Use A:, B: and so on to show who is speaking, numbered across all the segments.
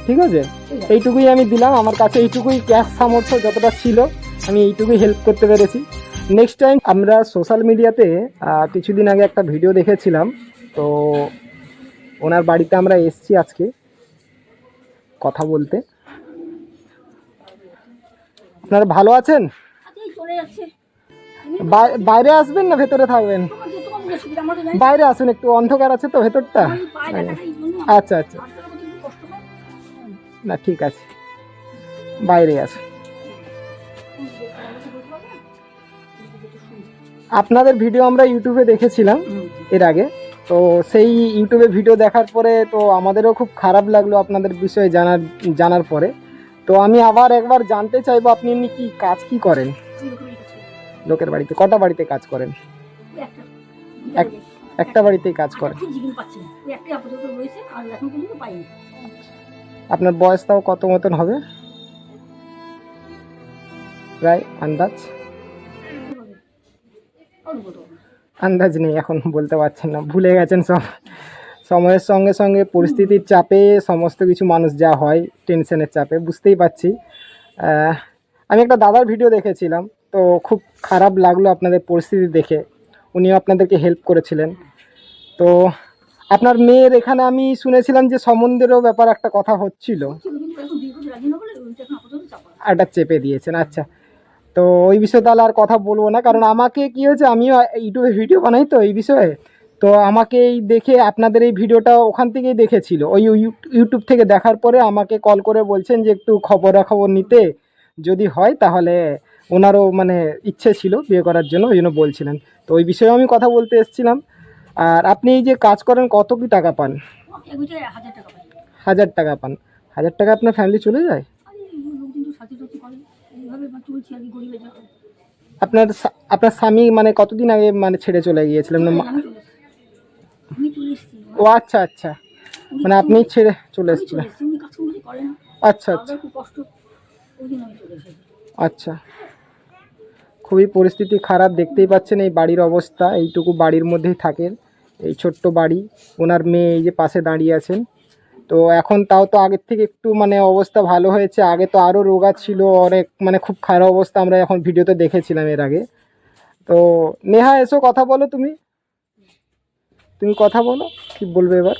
A: ঠিক আছে, এইটুকুই আমি দিলাম। আমার কাছে এইটুকুই ক্যাশ সামর্থ্য যতটা ছিল আমি এইটুকুই হেল্প করতে পেরেছি। নেক্সট টাইম আমরা সোশ্যাল মিডিয়াতে কিছুদিন আগে একটা ভিডিও দেখেছিলাম, তো ওনার বাড়িতে আমরা এসছি আজকে কথা বলতে। আপনারা ভালো আছেন? বাইরে আসবেন না ভেতরে থাকবেন? বাইরে আসুন, একটু অন্ধকার আছে তো ভেতরটা। আচ্ছা আচ্ছা, না ঠিক আছে, বাইরে আসুন। আপনাদের ভিডিও আমরা ইউটিউবে দেখেছিলাম এর আগে, তো সেই ইউটিউবে ভিডিও দেখার পরে তো আমাদেরও খুব খারাপ লাগলো আপনাদের বিষয়ে জানার পরে। তো আমি আবার একবার জানতে চাইবো আপনি এমনি কি কাজ কি করেন? লোকের বাড়িতে? কটা বাড়িতে কাজ করেন? একটা বাড়িতেই কাজ করেন। আপনার বয়স তাও কত মতন হবে প্রায় আন্দাজ নেই, এখন বলতে পারছেন না, ভুলে গেছেন সব। সময়ের সঙ্গে সঙ্গে পরিস্থিতির চাপে সমস্ত কিছু মানুষ যা হয়, টেনশনের চাপে বুঝতেই পারছি। আমি একটা দাদার ভিডিও দেখেছিলাম, তো খুব খারাপ লাগলো আপনাদের পরিস্থিতি দেখে। উনিও আপনাদেরকে হেল্প করেছিলেন। তো আপনার মেয়ের এখানে আমি শুনেছিলাম যে সম্বন্ধেরও ব্যাপার একটা কথা হচ্ছিল, এটা চেপে দিয়েছেন। আচ্ছা, তো ওই বিষয়ে তাহলে আর কথা বলবো না, কারণ আমাকে কি হয়েছে, আমিও ইউটিউবে ভিডিও বানাই তো এই বিষয়ে। তো আমাকে এই দেখে আপনাদের এই ভিডিওটা ওখান থেকেই দেখেছিল, ওই ইউটিউব থেকে দেখার পরে আমাকে কল করে বলছেন যে একটু খবরাখবর নিতে, যদি হয় তাহলে ওনারও মানে ইচ্ছে ছিল বিয়ে করার জন্য, ওই জন্য বলছিলেন। তো ওই বিষয়ে আমি কথা বলতে এসেছিলাম। আর আপনি এই যে কাজ করেন কত কি টাকা পান? 1000 টাকা পান? 1000 টাকা আপনার ফ্যামিলি চলে যায়? আপনার আপনার স্বামী মানে কতদিন আগে মানে ছেড়ে চলে গিয়েছিলেন? ও আচ্ছা আচ্ছা, মানে আপনি ছেড়ে চলে এসেছিলেন। আচ্ছা আচ্ছা আচ্ছা, খুবই পরিস্থিতি খারাপ, দেখতেই পাচ্ছেন এই বাড়ির অবস্থা। এইটুকু বাড়ির মধ্যেই থাকেন, এই ছোট্ট বাড়ি। ওনার মেয়ে এই যে পাশে দাঁড়িয়ে আছেন। তো এখন তাও তো আগের থেকে একটু মানে অবস্থা ভালো হয়েছে, আগে তো আরও রোগা ছিল অনেক, মানে খুব খারাপ অবস্থা আমরা এখন ভিডিওতে দেখেছিলাম এর আগে। তো নেহা এসো কথা বলো, তুমি কথা বলো, কি বলবে এবার?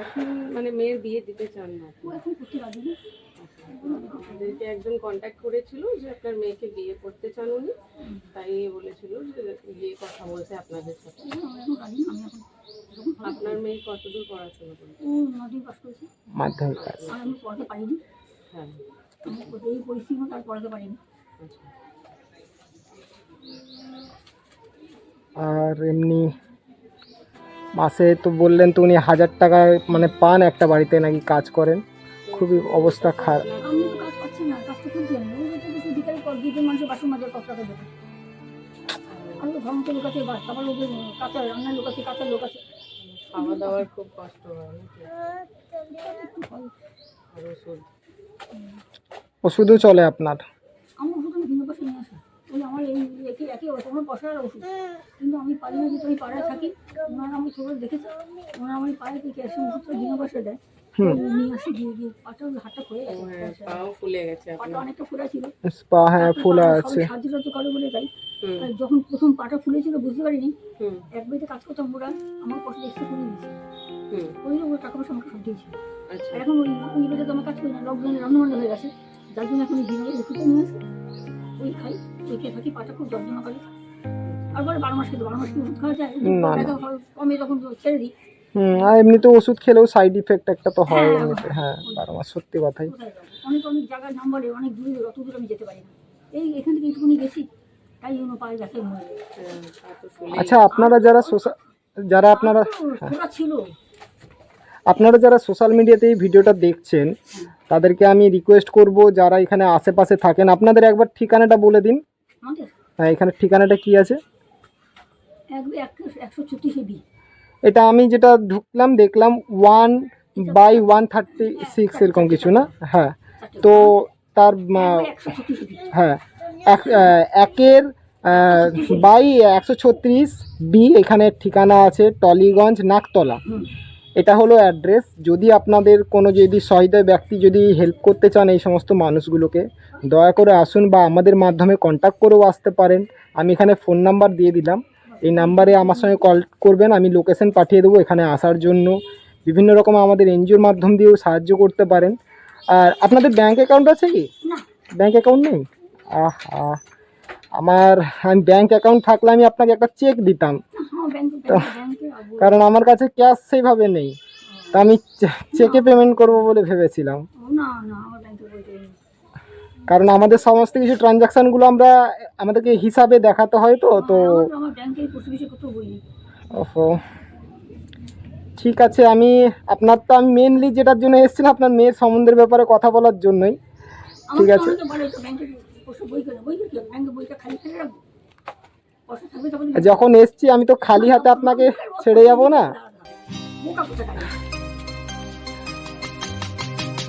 B: এখন মানে মেয়ের বিয়ে দিতে চান না? আমাদেরকে একজন কন্ট্যাক্ট করেছিল যে আপনার মেয়েকে বিয়ে করতে চান উনি, তাই বলেছিল যে বিয়ে কথা বলতে আপনাদের সাথে। আপনার মেয়ে কতদূর পড়াশোনা করেছে?
A: মাধ্যমিক পাস।
B: হ্যাঁ,
A: আর এমনি মাসে তো বললেন তো উনি 1000 টাকা মানে পান, একটা বাড়িতে নাকি কাজ করেন, খুবই অবস্থা খারাপ।
B: খাওয়া দাওয়ার খুব কষ্ট হয়।
A: ওষুধও চলে আপনার?
C: আমার এই একই অবস্থা, আমার পয়সার ওষুধ, কিন্তু আমি পারি না, যেহেতু আমি পাড়ায় থাকি। ওনারা আমি ছোটো দেখেছি, ওনারা আমার পায়ে থেকে ক্যালসিয়াম ওষুধটা বিনা পয়সা দেয়, নিয়ে আসি, দিয়ে দিয়ে পাটা হাতটা ফুলে গেছে,
B: পাও ফুলে গেছে,
C: পাটা অনেকটা ফোলা ছিল,
A: পা হ্যাঁ ফোলা আছে।
C: সাহায্য টাহায্য করে বলে তাই। যখন প্রথম পাটা ফুলেছিল বুঝতে পারিনি, এক বাড়িতে কাজ করতাম, ওরা আমার পয়সা এক্সট্রা করে দিয়েছে, ওই জন্য ওরা টাকা পয়সা আমাকে সব দিয়েছে। আর এখন ওই বাড়িতে তো আমার কাজ করি না, লকডাউনে রান্নাবান্না হয়ে গেছে, যার জন্য এখন বিনা ওষুধটা নিয়ে আসে, ওই খাই, ওই খেয়ে থাকি, পাটা খুব যন্ত্রণা করে। আর বলে 12 মাস খেতে, 12 মাস কি ওষুধ খাওয়া যায়? কমে যখন ছেড়ে দিই।
A: আর এমনিতে ওষুধ খেলেও সাইড ইফেক্ট একটা তো হয় এমনিতে। হ্যাঁ 12 মাস, সত্যি কথাই।
C: অনেক অনেক জায়গায় নাম বলে, অনেক দূরে, অত দূর আমি যেতে পারি না, এই এখান থেকে একটুখানি গেছি, তাই জন্য পায়ে ব্যথা মরে।
A: আচ্ছা, আপনারা যারা আপনারা
C: ছিল,
A: আপনারা যারা সোশ্যাল মিডিয়াতে এই ভিডিওটা দেখছেন, তাদেরকে আমি রিকোয়েস্ট করব, যারা এখানে আশেপাশে থাকেন, আপনাদের একবার ঠিকানাটা বলে দিন। হ্যাঁ, এখানে ঠিকানাটা কি আছে?
C: 136
A: এটা আমি যেটা ঢুকলাম দেখলাম 1/136 এরকম কিছু না? হ্যাঁ, তো তার হ্যাঁ 1/136 বি, এখানে ঠিকানা আছে টলিগঞ্জ, নাকতলা। এটা হলো অ্যাড্রেস। যদি আপনাদের কোনো যদি সহৃদয় ব্যক্তি যদি হেল্প করতে চান এই সমস্ত মানুষগুলোকে, দয়া করে আসুন বা আমাদের মাধ্যমে কন্ট্যাক্ট করেও আসতে পারেন। আমি এখানে ফোন নাম্বার দিয়ে দিলাম, এই নাম্বারে আমার সঙ্গে কল করবেন, আমি লোকেশন পাঠিয়ে দেবো এখানে আসার জন্য। বিভিন্ন রকম আমাদের এনজিওর মাধ্যম দিয়েও সাহায্য করতে পারেন। আর আপনাদের ব্যাঙ্ক অ্যাকাউন্ট আছে কি?
C: না,
A: ব্যাঙ্ক অ্যাকাউন্ট নেই? আমি ব্যাঙ্ক অ্যাকাউন্ট থাকলে আমি আপনাকে একটা চেক দিতাম,
C: আমার ব্যাংকে
A: কারণ আমার কাছে ক্যাশ সেইভাবে নেই। তা আমি চেকে পেমেন্ট করব বলে ভেবেছিলাম,
C: না না, আমার ব্যাংকে বইতে নেই।
A: কারণ আমাদের সমস্ত কিছু ট্রানজাকশানগুলো আমাদেরকে হিসাবে দেখাতে হয়। তো
C: আমার ব্যাংকে প্রতিবেশী কত বই নেই।
A: ওহো, ঠিক আছে। আমি মেনলি যেটার জন্য এসেছিলাম আপনার মেয়ের সম্বন্ধের ব্যাপারে কথা বলার জন্যই। ঠিক আছে, যখন এসছি আমি তো খালি হাতে আপনাকে ছেড়ে যাব না,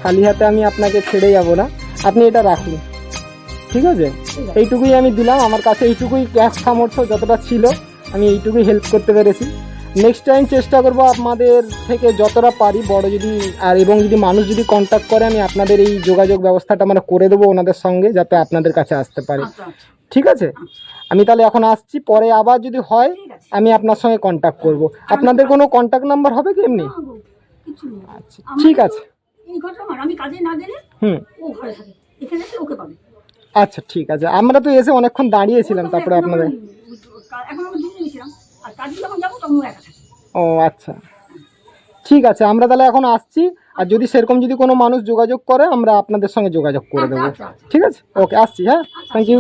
A: খালি হাতে আমি আপনাকে ছেড়ে যাব না। আপনি এটা রাখুন, ঠিক আছে? এইটুকুই আমি দিলাম, আমার কাছে এইটুকুই ক্যাশ সামর্থ্য যতটা ছিল আমি এইটুকুই হেল্প করতে পেরেছি। নেক্সট টাইম চেষ্টা করব আপনাদের থেকে যতটা পারি বড় এবং যদি মানুষ যদি কন্ট্যাক্ট করে আমি আপনাদের এই যোগাযোগ ব্যবস্থাটা করে দেবো ওনাদের সঙ্গে, যাতে আপনাদের কাছে আসতে পারে। ঠিক আছে, আমি তাহলে এখন আসছি, পরে আবার যদি হয় আমি আপনার সঙ্গে কন্ট্যাক্ট করব। আপনাদের কোনো কন্ট্যাক্ট নাম্বার হবে কি এমনি? আচ্ছা, ঠিক আছে। আচ্ছা, ঠিক আছে। আমরা তো এসে অনেকক্ষণ দাঁড়িয়েছিলাম, তারপরে আপনাদের ও আচ্ছা, ঠিক আছে। আমরা তাহলে এখন আসছি, আর যদি সেরকম যদি কোনো মানুষ যোগাযোগ করে আমরা আপনাদের সঙ্গে যোগাযোগ করে দেবো। ঠিক আছে, ওকে, আসছি। হ্যাঁ, থ্যাংক ইউ।